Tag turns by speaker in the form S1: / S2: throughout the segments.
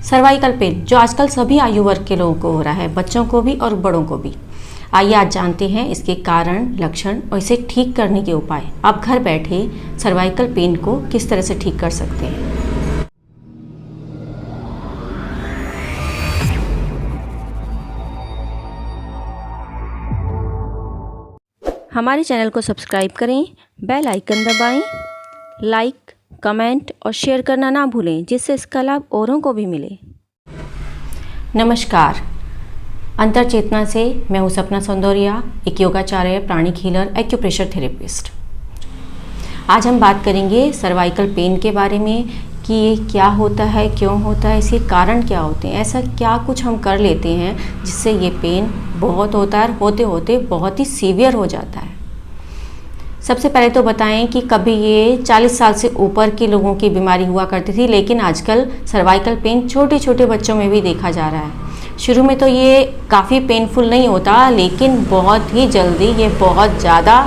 S1: Cervical pain जो आजकल सभी आयु वर्ग के लोगों को हो रहा है, बच्चों को भी और बड़ों को भी। आइए आज जानते हैं इसके कारण, लक्षण और इसे ठीक करने के उपाय। आप घर बैठे सर्वाइकल पेन को किस तरह से ठीक कर सकते हैं। हमारे चैनल को सब्सक्राइब करें, बेल आइकन दबाएं, लाइक, कमेंट और शेयर करना ना भूलें, जिससे इसका लाभ औरों को भी मिले। नमस्कार, अंतर चेतना से मैं हूँ सपना सौंदर्या, एक योगाचार्य, प्राणिक हीलर, एक्यूप्रेशर थेरेपिस्ट। आज हम बात करेंगे सर्वाइकल पेन के बारे में कि ये क्या होता है, क्यों होता है, इसके कारण क्या होते हैं, ऐसा क्या कुछ हम कर लेते हैं जिससे ये पेन बहुत होता है, होते होते बहुत ही सीवियर हो जाता है। सबसे पहले तो बताएं कि कभी ये 40 साल से ऊपर के लोगों की बीमारी हुआ करती थी, लेकिन आजकल सर्वाइकल पेन छोटे छोटे बच्चों में भी देखा जा रहा है। शुरू में तो ये काफ़ी पेनफुल नहीं होता, लेकिन बहुत ही जल्दी ये बहुत ज़्यादा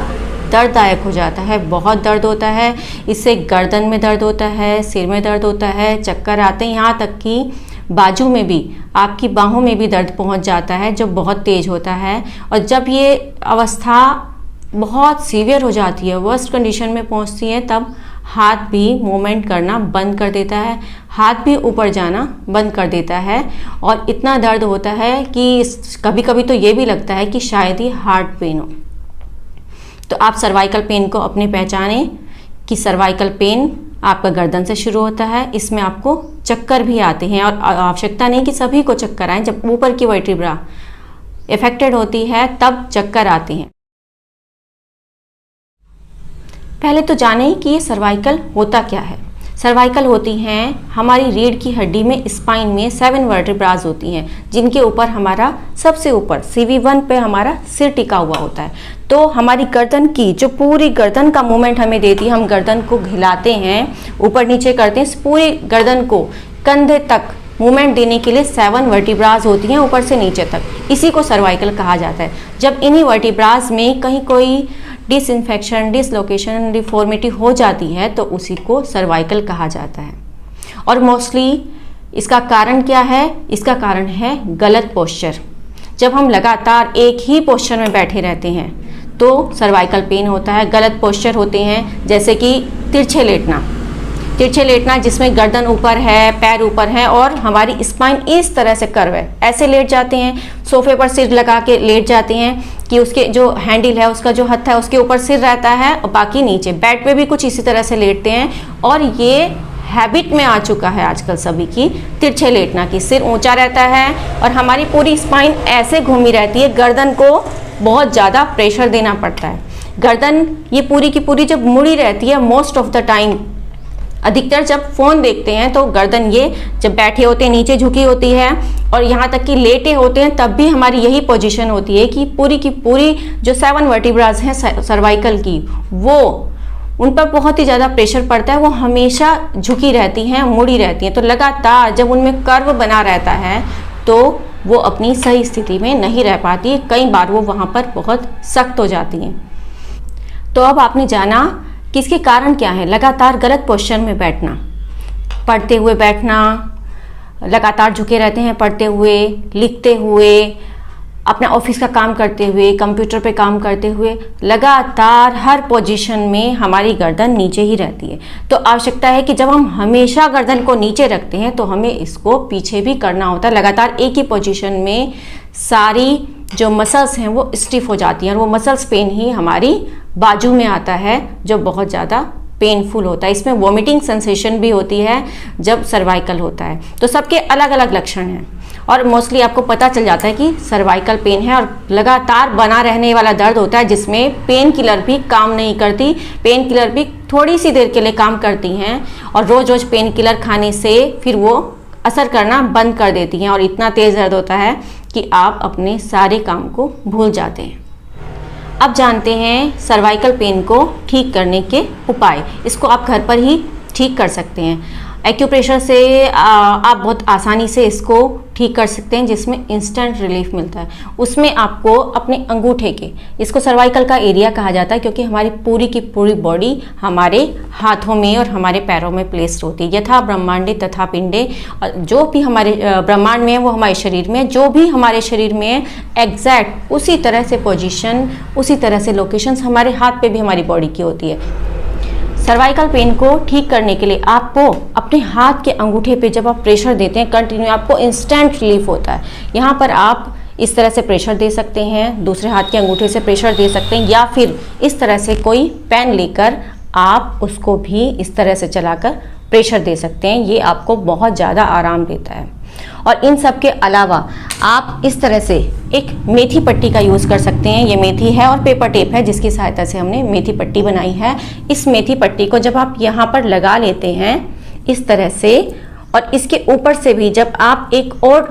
S1: दर्ददायक हो जाता है। बहुत दर्द होता है, इससे गर्दन में दर्द होता है, सिर में दर्द होता है, चक्कर आते हैं, यहाँ तक कि बाजू में भी, आपकी बाहों में भी दर्द पहुँच जाता है जो बहुत तेज़ होता है। और जब ये अवस्था बहुत सीवियर हो जाती है, वर्स्ट कंडीशन में पहुंचती है, तब हाथ भी मूवमेंट करना बंद कर देता है, हाथ भी ऊपर जाना बंद कर देता है। और इतना दर्द होता है कि कभी कभी तो ये भी लगता है कि शायद ही हार्ट पेन हो। तो आप सर्वाइकल पेन को अपने पहचानें कि सर्वाइकल पेन आपका गर्दन से शुरू होता है, इसमें आपको चक्कर भी आते हैं। और आवश्यकता नहीं कि सभी को चक्कर आए, जब ऊपर की वर्टिब्रा इफेक्टेड होती है तब चक्कर आते हैं। पहले तो जानें कि ये सर्वाइकल होता क्या है। सर्वाइकल होती हैं हमारी रीढ़ की हड्डी में, स्पाइन में 7 वर्टिब्राज होती हैं, जिनके ऊपर हमारा सबसे ऊपर CV1 पे हमारा सिर टिका हुआ होता है। तो हमारी गर्दन की जो पूरी गर्दन का मूवमेंट हमें देती है, हम गर्दन को हिलाते हैं, ऊपर नीचे करते हैं, पूरी गर्दन को कंधे तक मूवमेंट देने के लिए 7 वर्टिब्राज होती हैं, ऊपर से नीचे तक। इसी को सर्वाइकल कहा जाता है। जब इन्हीं वर्टिब्राज में कहीं कोई डिसइंफेक्शन, डिसलोकेशन, डिफॉर्मिटी हो जाती है तो उसी को सर्वाइकल कहा जाता है। और मोस्टली इसका कारण क्या है? इसका कारण है गलत पोस्चर। जब हम लगातार एक ही पोस्चर में बैठे रहते हैं तो सर्वाइकल पेन होता है। गलत पोस्चर होते हैं जैसे कि तिरछे लेटना जिसमें गर्दन ऊपर है, पैर ऊपर है और हमारी स्पाइन इस तरह से कर्व है, ऐसे लेट जाते हैं। सोफे पर सिर लगा के लेट जाते हैं कि उसके जो हैंडल है, उसका जो हत्था है, उसके ऊपर सिर रहता है और बाकी नीचे। बेड पे भी कुछ इसी तरह से लेटते हैं और ये हैबिट में आ चुका है आजकल सभी की, तिरछे लेटना की। सिर ऊंचा रहता है और हमारी पूरी स्पाइन ऐसे घूमी रहती है, गर्दन को बहुत ज़्यादा प्रेशर देना पड़ता है। गर्दन ये पूरी की पूरी जब मुड़ी रहती है, मोस्ट ऑफ द टाइम, अधिकतर जब फ़ोन देखते हैं तो गर्दन ये जब बैठे होते हैं नीचे झुकी होती है और यहाँ तक कि लेटे होते हैं तब भी हमारी यही पोजीशन होती है कि पूरी की पूरी जो 7 वर्टिब्राज हैं सर्वाइकल की, वो उन पर बहुत ही ज़्यादा प्रेशर पड़ता है। वो हमेशा झुकी रहती हैं, मुड़ी रहती हैं। तो लगातार जब उनमें कर्व बना रहता है तो वो अपनी सही स्थिति में नहीं रह पाती, कई बार वो वहाँ पर बहुत सख्त हो जाती हैं। तो अब आपने जाना कि इसके कारण क्या है। लगातार गलत पोस्चर में बैठना, पढ़ते हुए बैठना, लगातार झुके रहते हैं पढ़ते हुए, लिखते हुए, अपना ऑफिस का काम करते हुए, कंप्यूटर पे काम करते हुए, लगातार हर पोजीशन में हमारी गर्दन नीचे ही रहती है। तो आवश्यकता है कि जब हम हमेशा गर्दन को नीचे रखते हैं तो हमें इसको पीछे भी करना होता है। लगातार एक ही पोजीशन में सारी जो मसल्स हैं वो स्टिफ हो जाती हैं और वो मसल्स पेन ही हमारी बाजू में आता है, जो बहुत ज़्यादा पेनफुल होता है। इसमें वॉमिटिंग सेंसेशन भी होती है जब सर्वाइकल होता है। तो सबके अलग अलग लक्षण हैं और मोस्टली आपको पता चल जाता है कि सर्वाइकल पेन है। और लगातार बना रहने वाला दर्द होता है जिसमें पेन किलर भी काम नहीं करती। पेन किलर भी थोड़ी सी देर के लिए काम करती हैं और रोज़ रोज़ पेन किलर खाने से फिर वो असर करना बंद कर देती हैं और इतना तेज़ दर्द होता है कि आप अपने सारे काम को भूल जाते हैं। अब जानते हैं सर्वाइकल पेन को ठीक करने के उपाय। इसको आप घर पर ही ठीक कर सकते हैं। एक्यूप्रेशर से आप बहुत आसानी से इसको ठीक कर सकते हैं, जिसमें इंस्टेंट रिलीफ मिलता है। उसमें आपको अपने अंगूठे के, इसको सर्वाइकल का एरिया कहा जाता है क्योंकि हमारी पूरी की पूरी बॉडी हमारे हाथों में और हमारे पैरों में प्लेस्ड होती है। यथा ब्रह्मांडे तथा पिंडे, जो भी हमारे ब्रह्मांड में है वो हमारे शरीर में, जो भी हमारे शरीर में है एग्जैक्ट उसी तरह से पोजीशन, उसी तरह से लोकेशंस हमारे हाथ पे भी हमारी बॉडी की होती है। सर्वाइकल पेन को ठीक करने के लिए आपको अपने हाथ के अंगूठे पे जब आप प्रेशर देते हैं कंटिन्यू, आपको इंस्टेंट रिलीफ होता है। यहाँ पर आप इस तरह से प्रेशर दे सकते हैं, दूसरे हाथ के अंगूठे से प्रेशर दे सकते हैं, या फिर इस तरह से कोई पेन लेकर आप उसको भी इस तरह से चलाकर प्रेशर दे सकते हैं। ये आपको बहुत ज़्यादा आराम देता है। और इन सब के अलावा आप इस तरह से एक मेथी पट्टी का यूज़ कर सकते हैं। ये मेथी है और पेपर टेप है जिसकी सहायता से हमने मेथी पट्टी बनाई है। इस मेथी पट्टी को जब आप यहाँ पर लगा लेते हैं इस तरह से, और इसके ऊपर से भी जब आप एक और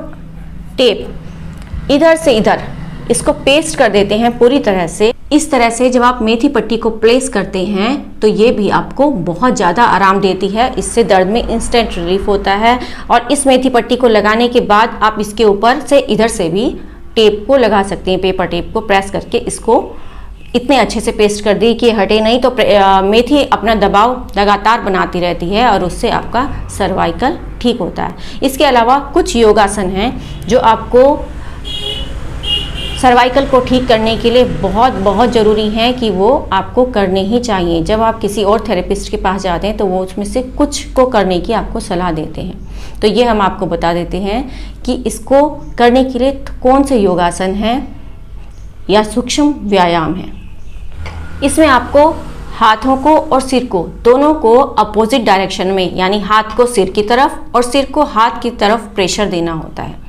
S1: टेप इधर से इधर इसको पेस्ट कर देते हैं पूरी तरह से, इस तरह से जब आप मेथी पट्टी को प्लेस करते हैं तो ये भी आपको बहुत ज़्यादा आराम देती है। इससे दर्द में इंस्टेंट रिलीफ होता है। और इस मेथी पट्टी को लगाने के बाद आप इसके ऊपर से इधर से भी टेप को लगा सकते हैं, पेपर टेप को प्रेस करके इसको इतने अच्छे से पेस्ट कर दी कि हटे नहीं, तो मेथी अपना दबाव लगातार बनाती रहती है और उससे आपका सर्वाइकल ठीक होता है। इसके अलावा कुछ योगासन हैं जो आपको सर्वाइकल को ठीक करने के लिए बहुत ज़रूरी है कि वो आपको करने ही चाहिए। जब आप किसी और थेरेपिस्ट के पास जाते हैं तो वो उसमें से कुछ को करने की आपको सलाह देते हैं। तो ये हम आपको बता देते हैं कि इसको करने के लिए कौन से योगासन हैं या सूक्ष्म व्यायाम हैं। इसमें आपको हाथों को और सिर को दोनों को अपोजिट डायरेक्शन में, यानी हाथ को सिर की तरफ और सिर को हाथ की तरफ प्रेशर देना होता है।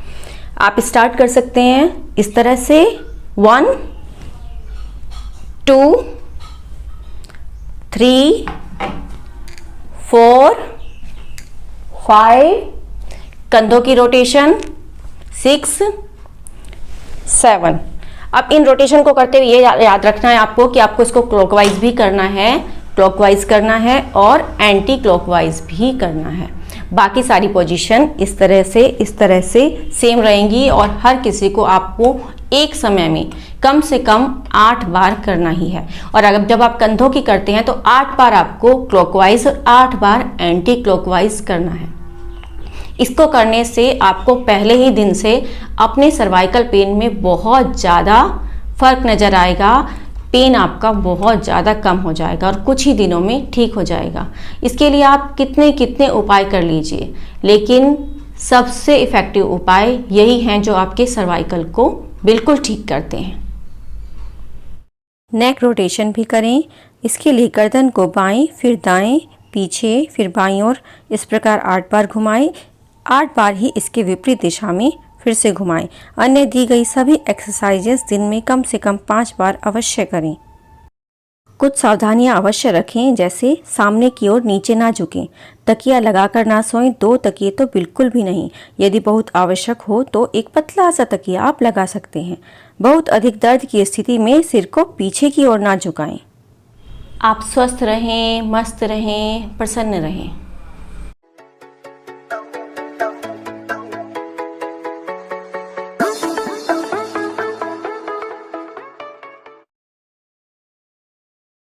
S1: आप स्टार्ट कर सकते हैं इस तरह से 1 2 3 4 5, कंधों की रोटेशन 6 7। अब इन रोटेशन को करते हुए ये याद रखना है आपको कि आपको इसको क्लॉकवाइज भी करना है, क्लॉकवाइज करना है और एंटी क्लॉकवाइज भी करना है। बाकी सारी पोजीशन इस तरह से सेम रहेंगी और हर किसी को आपको एक समय में कम से कम 8 बार करना ही है। और अगर जब आप कंधों की करते हैं तो 8 बार आपको क्लॉकवाइज और 8 बार एंटी क्लॉकवाइज करना है। इसको करने से आपको पहले ही दिन से अपने सर्वाइकल पेन में बहुत ज़्यादा फर्क नज़र आएगा। पेन आपका बहुत ज़्यादा कम हो जाएगा और कुछ ही दिनों में ठीक हो जाएगा। इसके लिए आप कितने उपाय कर लीजिए, लेकिन सबसे इफ़ेक्टिव उपाय यही हैं जो आपके सर्वाइकल को बिल्कुल ठीक करते हैं। नेक रोटेशन भी करें। इसके लिए गर्दन को बाएं, फिर दाएं, पीछे, फिर बाईं ओर इस प्रकार 8 बार घुमाएं। 8 बार ही इसके विपरीत दिशा में फिर से घुमाएं। अन्य दी गई सभी एक्सरसाइजेस दिन में कम से कम 5 बार अवश्य करें। कुछ सावधानियां अवश्य रखें, जैसे सामने की ओर नीचे ना झुकें, तकिया लगाकर ना सोएं, 2 तकिए तो बिल्कुल भी नहीं। यदि बहुत आवश्यक हो तो एक पतला सा तकिया आप लगा सकते हैं। बहुत अधिक दर्द की स्थिति में सिर को पीछे की ओर ना झुकाएं। आप स्वस्थ रहें, मस्त रहें, प्रसन्न रहें।